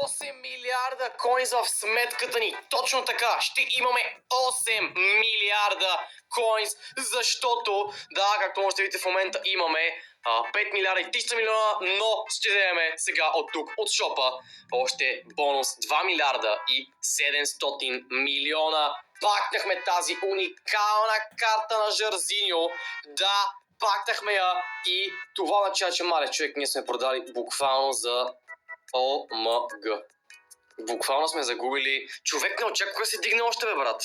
8 милиарда коинс в сметката ни. Точно така, ще имаме 8 милиарда коинс, защото, да, както можете да видите в момента, имаме 5 милиарда и 300 милиона, но ще вземем сега от тук, от шопа, още бонус 2 милиарда и 700 милиона. Пакнахме тази уникална карта на Жарзиньо. Да, пакнахме я и това означава, че мале човек, ние сме продали буквално за ОМГ. Буквално сме загубили. Човек не очаква да се дигне още, бе, брат.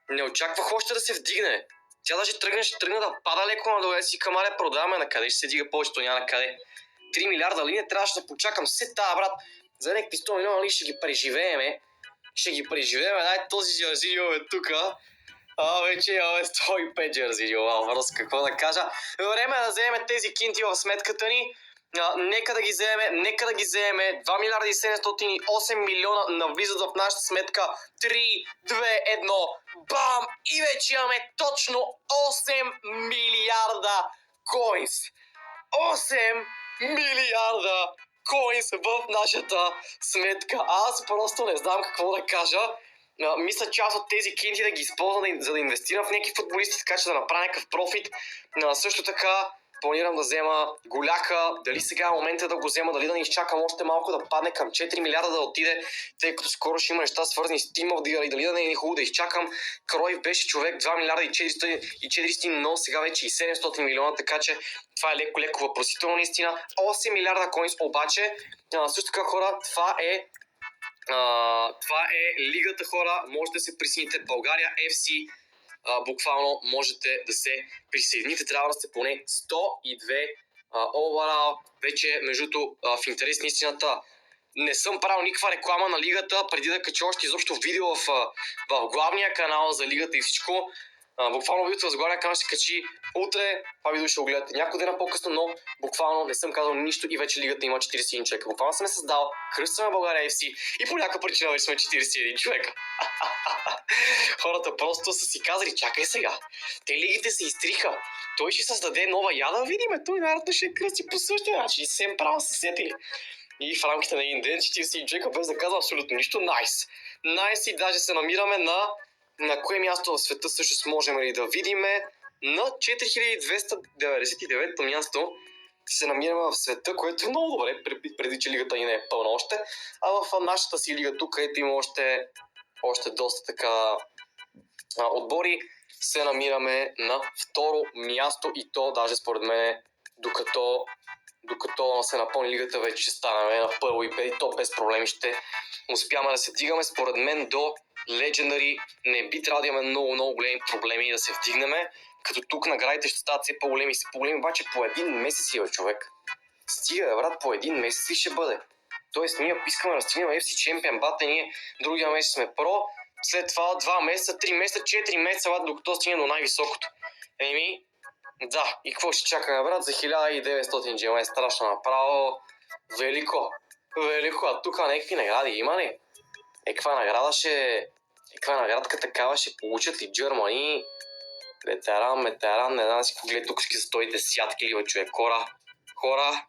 Не очаквах още да се вдигне. Тя даже ще тръгне да пада леко надолу. Си камаре продаваме на къде ще се дига повечето, няма на къде. 3 милиарда ли не трябваше да почакам се тая, брат. За някакви 100 милиона ли ще ги преживееме. Дай този Жарзиньо е тука. Вече имаме 105 Жарзиньо. Просто какво да кажа. Време е да вземем тези кинти в сметката ни. Нека да ги вземем. 2 милиарда и 708 милиона навлизат в нашата сметка. 3, 2, 1. Бам! И вече имаме точно 8 милиарда коинс. 8 милиарда коинс в нашата сметка. Аз просто не знам какво да кажа. Мисля част от тези кинти да ги използвам, за да инвестирам в някакви футболисти, така че да направя някакъв профит. Също така планирам да взема Голяка. Дали сега е момента да го взема, дали да не изчакам още малко да падне към 4 милиарда да отиде, тъй като скоро ще има неща свързани с Тима, дали да не е хубаво да изчакам. Кройв беше човек 2 милиарда и 400, но сега вече и 700 милиона, така че това е леко въпросително наистина. 8 милиарда коинс обаче. Също така, хора, това е лигата, хора. Може да се присъедините. България FC. Буквално можете да се присъедините. Трябва да сте поне 102 overall. Вече, междуто, в интерес на истината, не съм правил никаква реклама на лигата, преди да кача още изобщо видео в главния канал за лигата и всичко. Буквално видеото в главния канал ще качи утре. Това видео ще го гледате някой ден по-късно, но буквално не съм казал нищо и вече лигата има 41 човека. Буквално съм създал, кръстваме България FC и по някаква причина вече сме 41 човека. Хората просто са си казали, чакай сега, те лигите се изтриха, той ще създаде нова яда, видиме, той наредно ще кръсти по същия начин и съвсем право са сетили. И в рамките на един ден 40 човека без да казва абсолютно нищо. Найс и даже се намираме на кое място в света също можем ли да видиме. На 4299 място се намираме в света, което е много добре, преди че лигата ни не е пълна още. А в нашата си лига тук, където има още доста така отбори, се намираме на второ място и то даже според мен, докато се напълни лигата, вече ще станем на първо и то без проблеми ще успяваме да се дигаме. Според мен до Legendary не би трябвало да имаме много големи проблеми да се вдигнем, като тук наградите ще стават все по-големи, обаче по един месец бе, човек. Стига, брат, по един месец ли ще бъде? Тоест ние искаме да стигнем FC Champion Battle, ние другия месец сме Pro, след това 2 месеца, 3 месеца, 4 месеца, докато стигнем до най-високото. Да, и какво ще чакаме, брат, за 1900 джема е страшно направо. Велико, а тук някакви награди има ли? Каква наградка такава ще получат ли Germany? Ветеран, не знам си какво гледа, тук ще са 110 ли, бе, човек, хора.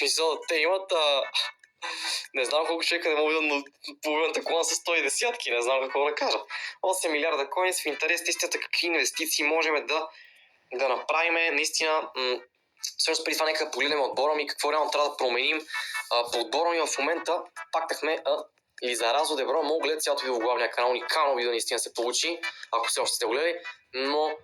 Мисля, те имат, не знам колко човека не мога да половината колона с 110, не знам какво да кажа. 8 милиарда коинс в интерес, наистина какви инвестиции можем да направим, наистина. Всъщност преди това нека да погледнем отбора ми, какво реално трябва да променим. По отбора ми в момента пакнахме Лизаразо Дебро, мога гледат цялото видео в главния канал, уникално видео наистина се получи, ако все още сте го гледали, но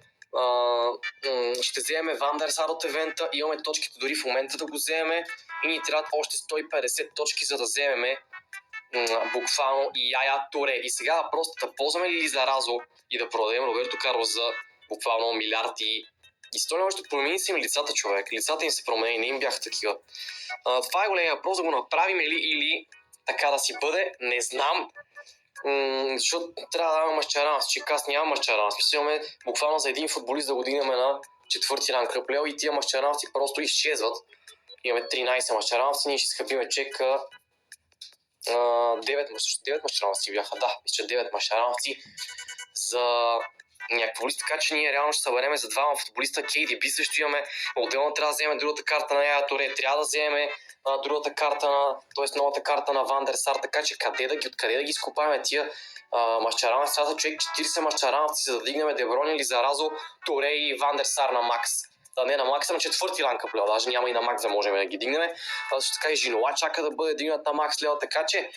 ще вземем Вандерсар от евента, имаме точките дори в момента да го вземем и ни трябват още 150 точки, за да вземем буквално и Яя Туре. И сега просто да ползваме Лизаразо и да продадем Роберто Карлос за буквално милиарди. И стоя още промени си им лицата, човек. Лицата им се промени, не им бяха такива. Това е големия въпрос, да го направим или така да си бъде, не знам. Защото трябва да имаме Масчаранс, че аз нямам Масчаранс. Имаме буквално за един футболист да го дигнем на 4-ти ранг Кръплео и тия Масчаранси просто изчезват. Имаме 13 Масчаранси, ние ще скъпиме чека 9 Масчаранси бяха, да, мисля 9 Масчаранси за някакво лист, така че ние реално ще събереме за двама футболиста. KDB също имаме, отделно трябва да вземем другата карта на Яя Торе, трябва да вземем другата карта т.е. новата карта на Ван дер Сар, така че откъде да ги изкупаваме тия мащаранци? Това са човек 40 мащаранци, за да дигнем Деброн или Заразо, Торе и Ван дер Сар на макс. Да, не на макс, на четвърти ранг плева, даже няма и на макс да можем да ги дигнем. Също така и Жинола чака да бъде дигнат на макс лева, така че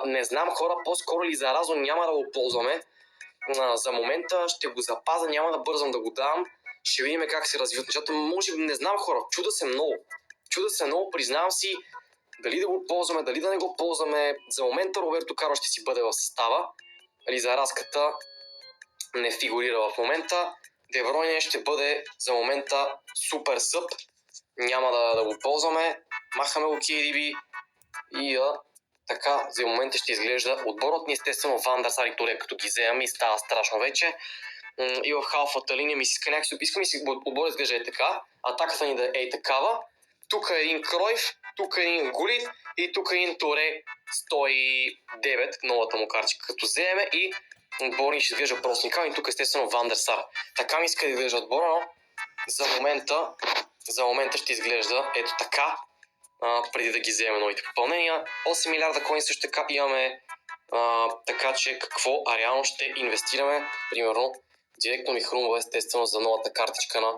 не знам хора, по-скоро ли Заразо няма да го ползваме. За момента ще го запазя, няма да бързам да го дам. Ще видим как се развиват нещата. Може би, не знам хора, чуда се много, признавам си, дали да го ползваме, дали да не го ползваме. За момента Роберто Карлос ще си бъде в състава. За разката не фигурира в момента. Девройне ще бъде за момента супер съп. Няма да го ползваме. Махаме го KDB и така за момента ще изглежда отборът ни, естествено Ван дер Сар и Торе, като ги вземем и става страшно вече. И в халфата линия ми си иска някакси, искам и си отбор изглежда е така, атаката ни да е такава. Тук е един Кройф, тук е един Гулит и тук е един Торе 109, новата му картичка, като вземе и отбор ни ще изглежда простенькава и тук естествено Ван дер Сар. Така ми иска да изглежда отбора, но за момента ще изглежда ето така. Преди да ги вземем новите попълнения. 8 милиарда коин също така имаме, така че какво реално ще инвестираме. Примерно, директно ми хрумва естествено за новата картичка на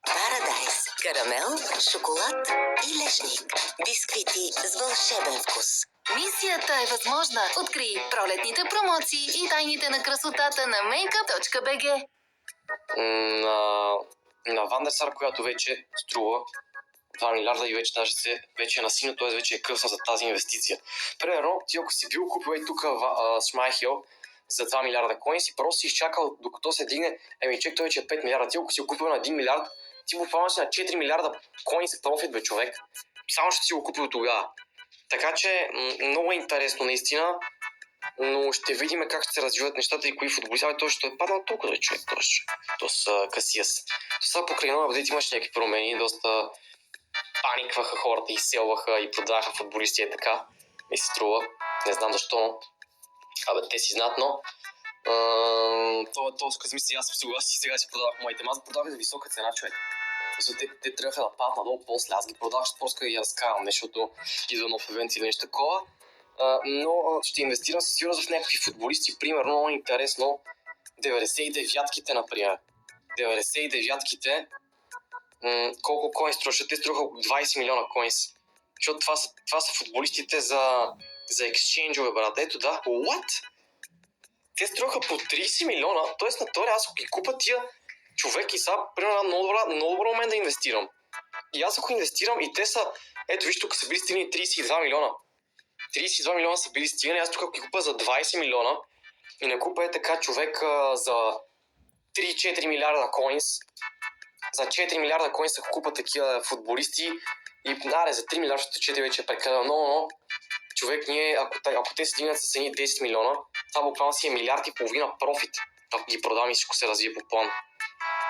Парадайс, карамел, шоколад и лешник. Бисквити с вълшебен вкус. Мисията е възможна. Открий пролетните промоции и тайните на красотата на makeup.bg. на Ван дер Сар, която вече струва 2 милиарда и вече е на сино, т.е. вече е късно за тази инвестиция. Примерно, ти ако си бил купил тук Шмайхел за 2 милиарда коинс и просто си изчакал докато се дигне, чек, той вече е 5 милиарда. Ти ако си го купил на 1 милиард, ти буквално си на 4 милиарда коинс профит, бе човек. Само ще си го купил тогава. Така че много е интересно наистина, но ще видим как ще се развиват нещата и кои футболисти. Той ще е паднал толкова да човек, то с Касиас. То сега покрай нова апдейт имаше някакви промени, доста паникваха хората, изселваха и продаваха футболисти и така. Ми се струва. Не знам защо, но те си знаят, но това с мисля, аз си сега си продавах моите. Аз продавах за висока цена, човек. Те трябваха да падат надолу после. Аз ги продавах, просто да ги разкарам, защото идва нов евент или нещо такова. Но ще инвестирам със сигурност в някакви футболисти. Примерно, много интересно, 99-ятките, например. 99-ятките, колко коинс струва? Те струваха 20 милиона коинс. Защото това са футболистите за ексчейнджове, брат. Ето да. What? Те струваха по 30 милиона. Тоест на този аз ако ги купа тия човек и сега, примерно, много добър момент да инвестирам. И аз ако инвестирам и те са, ето виж, тук са били стигнали 32 милиона. 32 милиона са били стигнали, аз тук ако ги купа за 20 милиона и не купа така човек за 3-4 милиарда коинс, за 4 милиарда коинс се купат такива футболисти и за 3 милиарда, 4 вече е прекалено много, но човек ние, ако те се дигнат с едни 10 милиона, това буквално си е милиард и половина профит, ако ги продам и всичко се развие по план.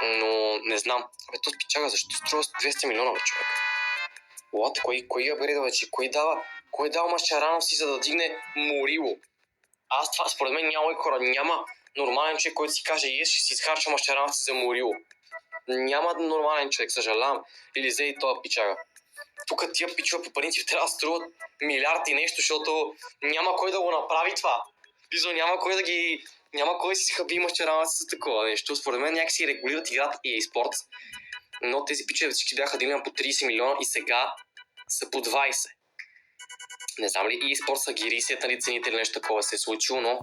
Но не знам. То спичага, защо струва 200 милиона, бе, човек? What? Кой апгрейда, вече? Кой дал Мащаранов си, за да дигне Морило? Аз това, според мен, няма нормален човек, който си каже, ще си изхарча Мащаранов си за Морило. Няма нормален човек, съжалявам. Или взе и това пичага. Тук тия пичове по принцип трябва да струват милиард и нещо, защото няма кой да го направи това. Няма кой да си хаби Мащаранов си за такова нещо. Според мен някакси регулират играта EA Sports. Но тези пичове всички бяха дигнани по 30 милиона и сега са по 20. Не знам ли EA Sports са ги рисят, цените или нещо такова се е случило, но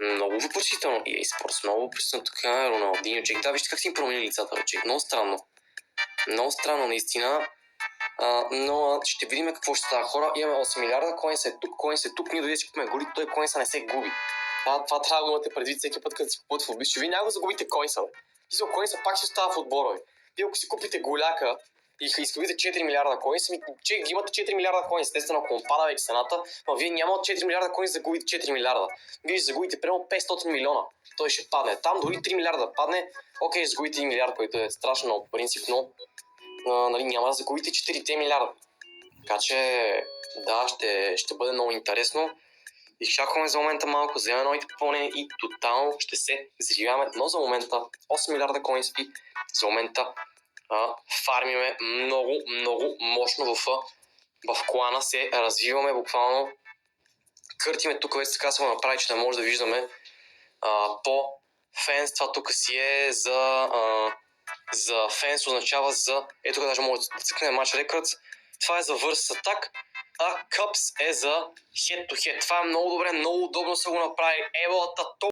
много въпросително EA Sports, много въпросително. Тук е Роналдиньо, човек. Да, вижте как си им променили лицата, човек. Много странно. Много странно, наистина. Но ще видим какво ще става. Хора, имаме 8 милиарда, коинс е тук, ние дойде си купим голи, той коинса не се губи. Това трябва да имате предвид всеки път, като си купувате футболист. Вие няма да загубите коинса, бе. Коинса пак ще остава в отбора, бе. Вие ако си купите голяка и изкупите 4 милиарда коинс, че имате 4 милиарда коинс, естествено, ако му пада вече цената, но вие няма 4 милиарда коинс да загубите 4 милиарда. Вие ще загубите примерно 500 милиона. Той ще падне. Там дори 3 милиарда да падне, окей, ще загубите 1 милиард, който е страшно много принцип, но няма да загубите 4 милиарда. Така че, да, ще бъде много интересно. Изчакваме за момента малко, вземем новите попълнения и тотално ще се взривяваме. Но за момента 8 милиарда коинс и за момента фармиме много, много мощно в в клана се развиваме буквално. Къртиме тук, вече така са го направи, че не може да виждаме по фенс. Това тук си е за фенс, означава за... Ето даже може да цъкнем матч рекордс. Това е за versus attack, а Cups е за head to head. Това е много добре, много удобно са го направили. Ебалата